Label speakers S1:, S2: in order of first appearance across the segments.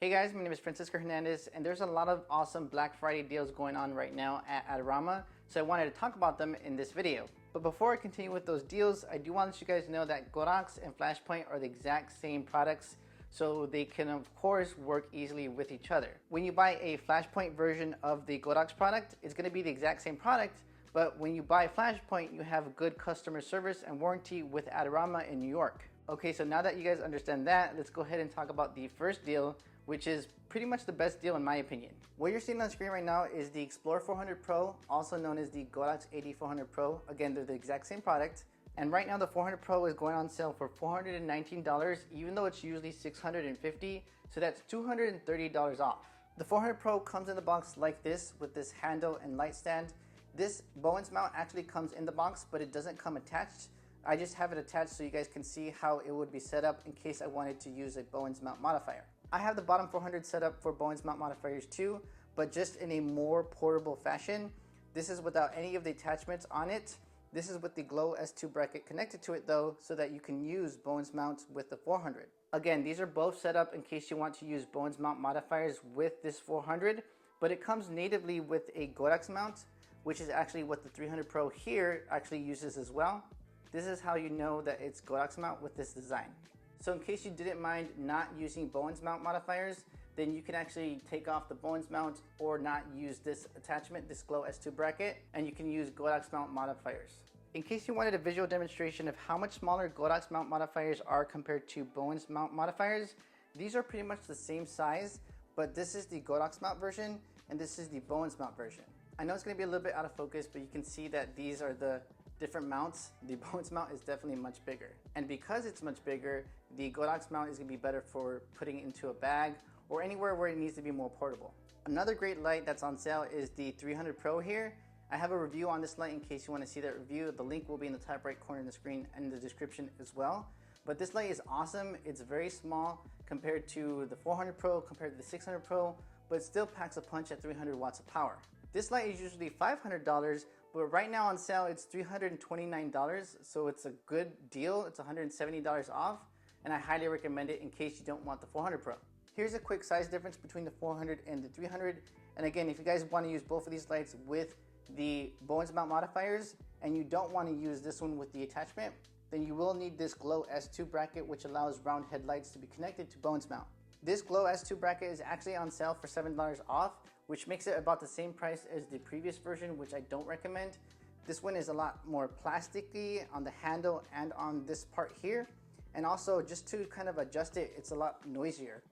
S1: Hey guys, my name is Francisco Hernandez, and there's a lot of awesome Black Friday deals going on right now at Adorama, so I wanted to talk about them in this video. But before I continue with those deals, I do want to let you guys know that Godox and Flashpoint are the exact same products, so they can of course work easily with each other. When you buy a Flashpoint version of the Godox product, it's going to be the exact same product, but when you buy Flashpoint, you have good customer service and warranty with Adorama in New York. Okay, so now that you guys understand that, let's go ahead and talk about the first deal, which is pretty much the best deal in my opinion. What you're seeing on screen right now is the Explorer 400 Pro, also known as the Godox AD400 Pro. Again, they're the exact same product. And right now the 400 Pro is going on sale for $419, even though it's usually $650, so that's $230 off. The 400 Pro comes in the box like this with this handle and light stand. This Bowens mount actually comes in the box, but it doesn't come attached. I just have it attached so you guys can see how it would be set up in case I wanted to use a Bowens mount modifier. I have the bottom 400 set up for Bowens mount modifiers too, but just in a more portable fashion. This is without any of the attachments on it. This is with the Glow S2 bracket connected to it though, so that you can use Bowens mounts with the 400. Again, these are both set up in case you want to use Bowens mount modifiers with this 400, but it comes natively with a Godox mount, which is actually what the 300 Pro here actually uses as well. This is how you know that it's Godox mount with this design. So in case you didn't mind not using Bowens mount modifiers, then you can actually take off the Bowens mount or not use this attachment, this Glow S2 bracket, and you can use Godox mount modifiers. In case you wanted a visual demonstration of how much smaller Godox mount modifiers are compared to Bowens mount modifiers, these are pretty much the same size, but this is the Godox mount version and this is the Bowens mount version. I know it's going to be a little bit out of focus, but you can see that these are the different mounts. The Bowens mount is definitely much bigger. And because it's much bigger, the Godox mount is going to be better for putting into a bag or anywhere where it needs to be more portable. Another great light that's on sale is the 300 Pro here. I have a review on this light in case you want to see that review. The link will be in the top right corner of the screen and in the description as well. But this light is awesome. It's very small compared to the 400 Pro, compared to the 600 Pro, but still packs a punch at 300 watts of power. This light is usually $500, but right now on sale it's $329, so it's a good deal. It's $170 off, and I highly recommend it in case you don't want the 400 Pro. Here's a quick size difference between the 400 and the 300, and again, if you guys want to use both of these lights with the Bowens mount modifiers, and you don't want to use this one with the attachment, then you will need this Glow S2 bracket, which allows round headlights to be connected to Bowens mount. This Glow S2 bracket is actually on sale for $7 off, which makes it about the same price as the previous version, which I don't recommend. This one is a lot more plasticky on the handle and on this part here. And also just to kind of adjust it, it's a lot noisier.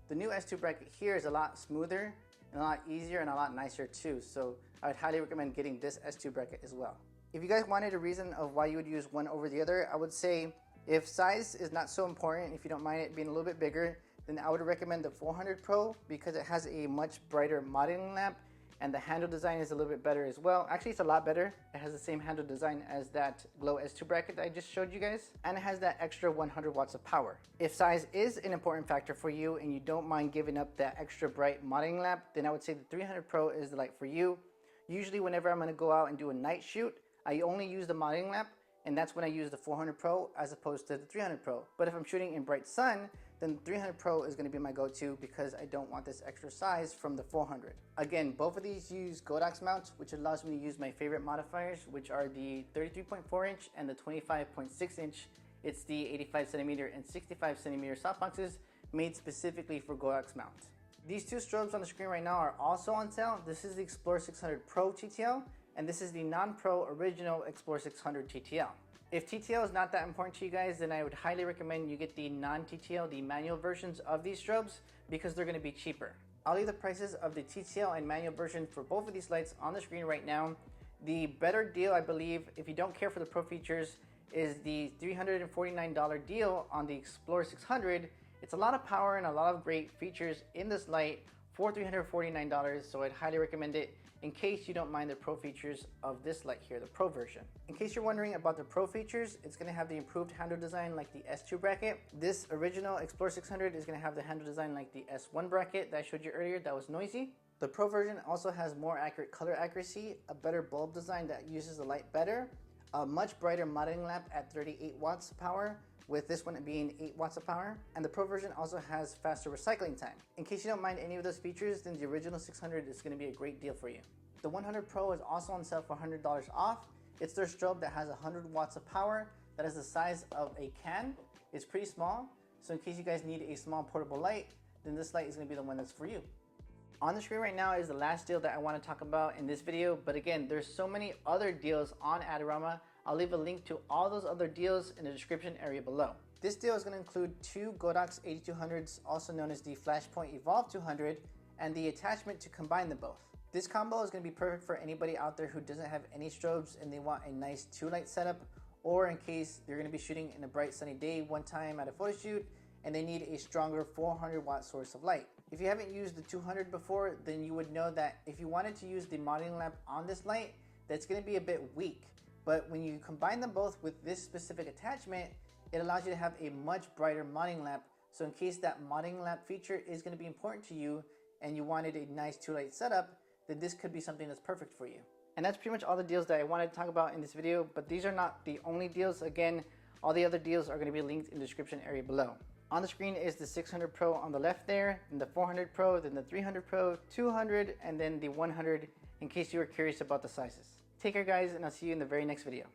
S1: The new S2 bracket here is a lot smoother and a lot easier and a lot nicer too. So I would highly recommend getting this S2 bracket as well. If you guys wanted a reason of why you would use one over the other, I would say if size is not so important, if you don't mind it being a little bit bigger, then I would recommend the 400 Pro because it has a much brighter modeling lamp and the handle design is a little bit better as well. Actually, it's a lot better. It has the same handle design as that Glow S2 bracket that I just showed you guys, and it has that extra 100 watts of power. If size is an important factor for you and you don't mind giving up that extra bright modeling lamp, then I would say the 300 Pro is the light for you. Usually whenever I'm gonna go out and do a night shoot, I only use the modeling lamp, and that's when I use the 400 Pro as opposed to the 300 Pro. But if I'm shooting in bright sun, then the 300 Pro is going to be my go-to because I don't want this extra size from the 400. Again, both of these use Godox mounts, which allows me to use my favorite modifiers, which are the 33.4 inch and the 25.6 inch. It's the 85 centimeter and 65 centimeter softboxes made specifically for Godox mounts. These two strobes on the screen right now are also on sale. This is the Explorer 600 Pro TTL, and this is the non-pro original Explorer 600 TTL. If TTL is not that important to you guys, then I would highly recommend you get the non-TTL, the manual versions of these strobes, because they're going to be cheaper. I'll leave the prices of the TTL and manual version for both of these lights on the screen right now. The better deal, I believe, if you don't care for the pro features, is the $349 deal on the Explorer 600. It's a lot of power and a lot of great features in this light for $349, so I'd highly recommend it in case you don't mind the pro features of this light here, the pro version. In case you're wondering about the pro features, it's going to have the improved handle design like the S2 bracket. This original Explorer 600 is going to have the handle design like the S1 bracket that I showed you earlier that was noisy. The pro version also has more accurate color accuracy, a better bulb design that uses the light better, a much brighter modeling lamp at 38 watts power, with this one being 8 watts of power. And the Pro version also has faster recycling time. In case you don't mind any of those features, then the original 600 is going to be a great deal for you. The 100 Pro is also on sale for $100 off. It's their strobe that has 100 watts of power, that is the size of a can. It's pretty small, so in case you guys need a small portable light, then this light is going to be the one that's for you. On the screen right now is the last deal that I want to talk about in this video, but again, there's so many other deals on Adorama. I'll leave a link to all those other deals in the description area below. This deal is going to include 2 Godox AD400s, also known as the Flashpoint Evolve 200, and the attachment to combine them both. This combo is going to be perfect for anybody out there who doesn't have any strobes and they want a nice 2-light setup, or in case they're going to be shooting in a bright sunny day one time at a photo shoot and they need a stronger 400 watt source of light. If you haven't used the 200 before, then you would know that if you wanted to use the modeling lamp on this light, that's going to be a bit weak. But when you combine them both with this specific attachment, it allows you to have a much brighter modding lamp. So in case that modding lamp feature is going to be important to you and you wanted a nice 2-light setup, then this could be something that's perfect for you. And that's pretty much all the deals that I wanted to talk about in this video, but these are not the only deals. Again, all the other deals are going to be linked in the description area below. On the screen is the 600 Pro on the left there, then the 400 Pro, then the 300 Pro, 200, and then the 100 in case you were curious about the sizes. Take care guys, and I'll see you in the very next video.